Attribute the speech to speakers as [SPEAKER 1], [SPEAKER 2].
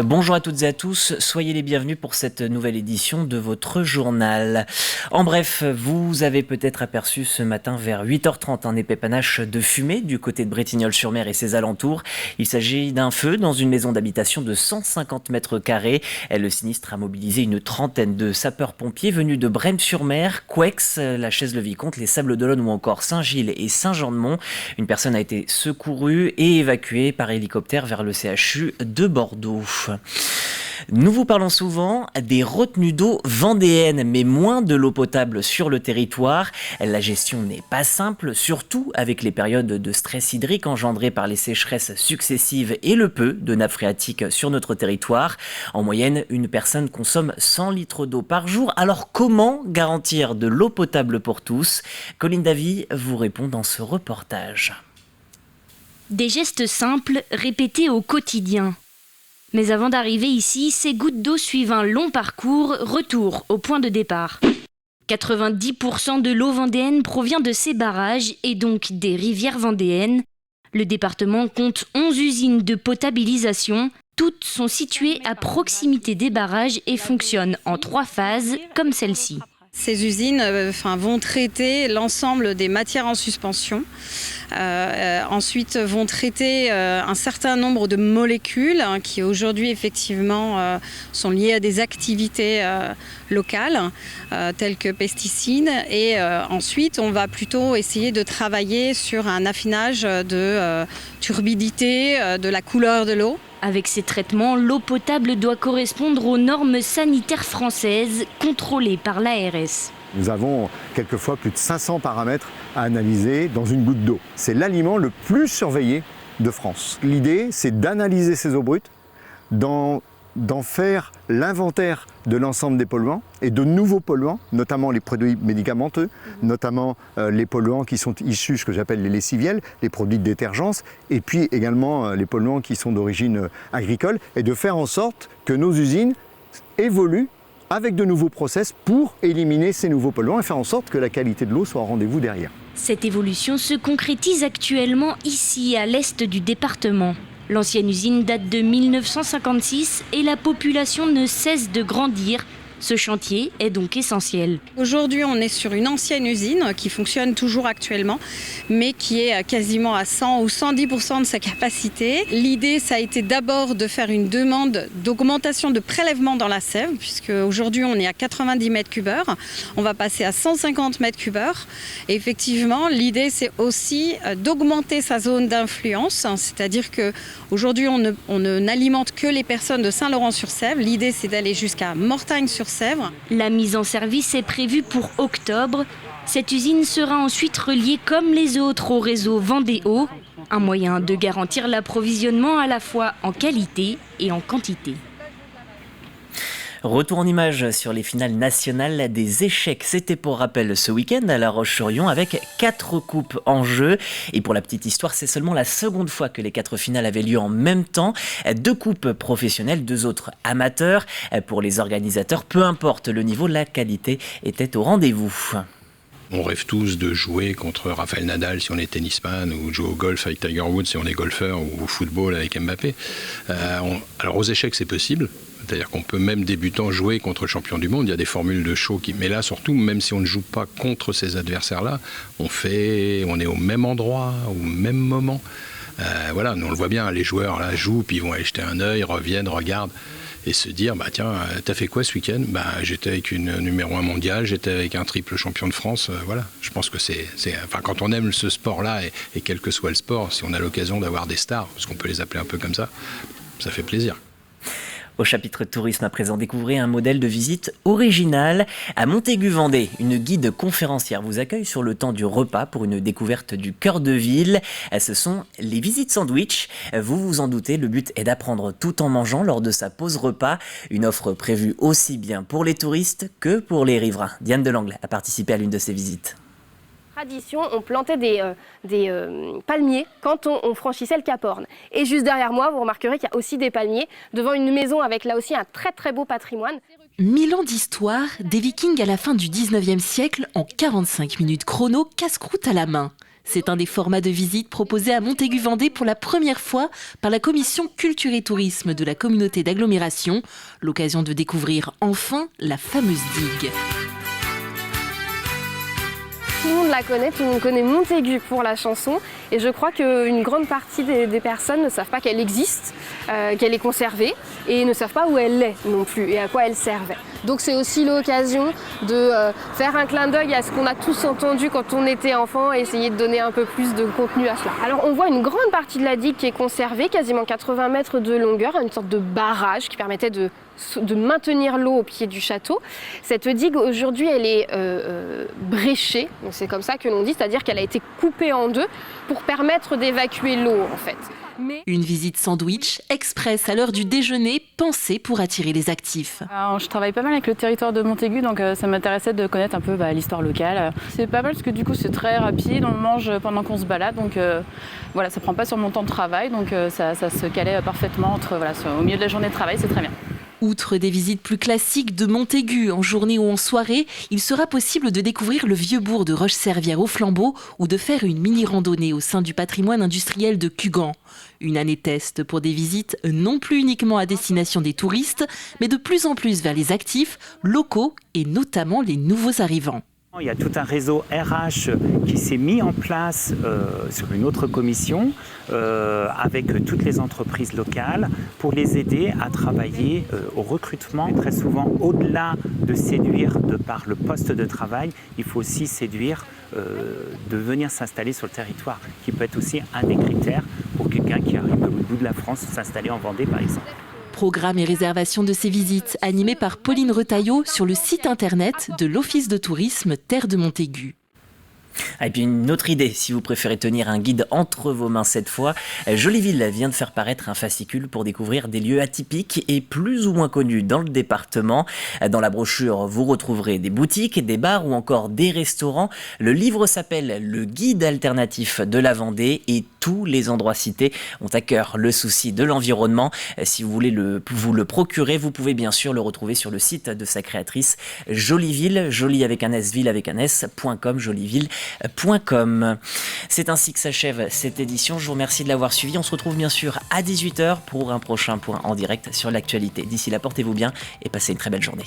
[SPEAKER 1] Bonjour à toutes et à tous, soyez les bienvenus pour cette nouvelle édition de votre journal. En bref, vous avez peut-être aperçu ce matin vers 8h30 un épais panache de fumée du côté de Bretignolles-sur-Mer et ses alentours. Il s'agit d'un feu dans une maison d'habitation de 150 mètres carrés. Le sinistre a mobilisé une trentaine de sapeurs-pompiers venus de Brême-sur-Mer, Couex, la Chaise-le-Vicomte, les Sables-d'Olonne ou encore Saint-Gilles et Saint-Jean-de-Mont. Une personne a été secourue et évacuée par hélicoptère vers le CHU de Bordeaux. Nous vous parlons souvent des retenues d'eau vendéennes, mais moins de l'eau potable sur le territoire. La gestion n'est pas simple, surtout avec les périodes de stress hydrique engendrées par les sécheresses successives et le peu de nappes phréatiques sur notre territoire. En moyenne, une personne consomme 100 litres d'eau par jour. Alors comment garantir de l'eau potable pour tous ? Colline Davy vous répond dans ce reportage.
[SPEAKER 2] Des gestes simples répétés au quotidien. Mais avant d'arriver ici, ces gouttes d'eau suivent un long parcours, retour au point de départ. 90% de l'eau vendéenne provient de ces barrages et donc des rivières vendéennes. Le département compte 11 usines de potabilisation. Toutes sont situées à proximité des barrages et fonctionnent en 3 phases, comme celle-ci.
[SPEAKER 3] Ces usines vont traiter l'ensemble des matières en suspension. Ensuite vont traiter un certain nombre de molécules qui aujourd'hui effectivement sont liées à des activités locales telles que pesticides. Et ensuite on va plutôt essayer de travailler sur un affinage de turbidité, de la couleur de l'eau.
[SPEAKER 2] Avec ces traitements, l'eau potable doit correspondre aux normes sanitaires françaises contrôlées par l'ARS.
[SPEAKER 4] Nous avons quelquefois plus de 500 paramètres à analyser dans une goutte d'eau. C'est l'aliment le plus surveillé de France. L'idée, c'est d'analyser ces eaux brutes, d'en faire l'inventaire de l'ensemble des polluants et de nouveaux polluants, notamment les produits médicamenteux, notamment les polluants qui sont issus, ce que j'appelle les lessiviels, les produits de détergence, et puis également les polluants qui sont d'origine agricole, et de faire en sorte que nos usines évoluent avec de nouveaux process pour éliminer ces nouveaux polluants et faire en sorte que la qualité de l'eau soit au rendez-vous derrière.
[SPEAKER 2] Cette évolution se concrétise actuellement ici, à l'est du département. L'ancienne usine date de 1956 et la population ne cesse de grandir. Ce chantier est donc essentiel.
[SPEAKER 3] Aujourd'hui, on est sur une ancienne usine qui fonctionne toujours actuellement, mais qui est quasiment à 100 ou 110% de sa capacité. L'idée, ça a été d'abord de faire une demande d'augmentation de prélèvement dans la sève, puisque aujourd'hui, on est à 90 mètres cubeurs. On va passer à 150 mètres cubeurs. Et effectivement, l'idée, c'est aussi d'augmenter sa zone d'influence, c'est-à-dire qu'aujourd'hui, on n'alimente que les personnes de Saint-Laurent-sur-Sèvre. L'idée, c'est d'aller jusqu'à Mortagne-sur-Sèvre.
[SPEAKER 2] La mise en service est prévue pour octobre. Cette usine sera ensuite reliée comme les autres au réseau Vendée-Eau, un moyen de garantir l'approvisionnement à la fois en qualité et en quantité.
[SPEAKER 1] Retour en images sur les finales nationales des échecs. C'était pour rappel ce week-end à La Roche-sur-Yon avec 4 coupes en jeu. Et pour la petite histoire, c'est seulement la seconde fois que les 4 finales avaient lieu en même temps. 2 coupes professionnelles, 2 autres amateurs. Pour les organisateurs, peu importe le niveau, la qualité était au rendez-vous.
[SPEAKER 5] On rêve tous de jouer contre Rafael Nadal si on est tennisman, ou de jouer au golf avec Tiger Woods si on est golfeur, ou au football avec Mbappé. Alors aux échecs, c'est possible. C'est-à-dire qu'on peut même débutant jouer contre le champion du monde. Il y a des formules de show mais là surtout, même si on ne joue pas contre ces adversaires-là, on est au même endroit, au même moment. Voilà, nous on le voit bien, les joueurs là jouent, puis ils vont aller jeter un œil, reviennent, regardent et se dire tiens, t'as fait quoi ce week-end ? J'étais avec une numéro 1 mondiale, j'étais avec un triple champion de France. Voilà, je pense que quand on aime ce sport-là et quel que soit le sport, si on a l'occasion d'avoir des stars, parce qu'on peut les appeler un peu comme ça fait plaisir.
[SPEAKER 1] Au chapitre tourisme, à présent, découvrez un modèle de visite original. À Montaigu-Vendée, une guide conférencière vous accueille sur le temps du repas pour une découverte du cœur de ville. Ce sont les visites sandwich. Vous vous en doutez, le but est d'apprendre tout en mangeant lors de sa pause repas. Une offre prévue aussi bien pour les touristes que pour les riverains. Diane Delangle a participé à l'une de ces visites.
[SPEAKER 6] Tradition, on plantait des palmiers quand on franchissait le Cap Horn. Et juste derrière moi, vous remarquerez qu'il y a aussi des palmiers devant une maison avec là aussi un très très beau patrimoine.
[SPEAKER 7] 1000 ans d'histoire, des Vikings à la fin du 19e siècle, en 45 minutes chrono, casse-croûte à la main. C'est un des formats de visite proposés à Montaigu-Vendée pour la première fois par la commission culture et tourisme de la communauté d'agglomération. L'occasion de découvrir enfin la fameuse digue.
[SPEAKER 6] Tout le monde la connaît, tout le monde connaît Montaigu pour la chanson et je crois qu'une grande partie des personnes ne savent pas qu'elle existe, qu'elle est conservée et ne savent pas où elle est non plus et à quoi elle servait. Donc c'est aussi l'occasion de faire un clin d'œil à ce qu'on a tous entendu quand on était enfant et essayer de donner un peu plus de contenu à cela. Alors on voit une grande partie de la digue qui est conservée, quasiment 80 mètres de longueur, une sorte de barrage qui permettait de maintenir l'eau au pied du château. Cette digue aujourd'hui elle est bréchée, c'est comme ça que l'on dit, c'est-à-dire qu'elle a été coupée en deux pour permettre d'évacuer l'eau en fait.
[SPEAKER 7] Une visite sandwich express à l'heure du déjeuner, pensée pour attirer les actifs.
[SPEAKER 8] Alors, je travaille pas mal avec le territoire de Montaigu, donc ça m'intéressait de connaître un peu l'histoire locale. C'est pas mal parce que du coup c'est très rapide, on mange pendant qu'on se balade, donc voilà, ça prend pas sur mon temps de travail, donc ça se calait parfaitement entre, au milieu de la journée de travail, c'est très bien.
[SPEAKER 7] Outre des visites plus classiques de Montaigu en journée ou en soirée, il sera possible de découvrir le vieux bourg de Roche-Servière au Flambeau ou de faire une mini-randonnée au sein du patrimoine industriel de Cugand. Une année test pour des visites non plus uniquement à destination des touristes, mais de plus en plus vers les actifs, locaux et notamment les nouveaux arrivants.
[SPEAKER 9] Il y a tout un réseau RH qui s'est mis en place sur une autre commission avec toutes les entreprises locales pour les aider à travailler au recrutement. Et très souvent, au-delà de séduire de par le poste de travail, il faut aussi séduire de venir s'installer sur le territoire, qui peut être aussi un des critères pour quelqu'un qui arrive de l'autre bout de la France, s'installer en Vendée par exemple.
[SPEAKER 7] Programme et réservation de ces visites animés par Pauline Retailleau sur le site internet de l'Office de tourisme Terre de Montaigu.
[SPEAKER 1] Et puis une autre idée, si vous préférez tenir un guide entre vos mains cette fois, Joliville vient de faire paraître un fascicule pour découvrir des lieux atypiques et plus ou moins connus dans le département. Dans la brochure, vous retrouverez des boutiques, des bars ou encore des restaurants. Le livre s'appelle « Le guide alternatif de la Vendée » et tous les endroits cités ont à cœur le souci de l'environnement. Si vous voulez vous le procurer, vous pouvez bien sûr le retrouver sur le site de sa créatrice Joliville, jolie avec un S, ville avec un S.com, joliville.com. C'est ainsi que s'achève cette édition. Je vous remercie de l'avoir suivi. On se retrouve bien sûr à 18h pour un prochain point en direct sur l'actualité. D'ici là, portez-vous bien et passez une très belle journée.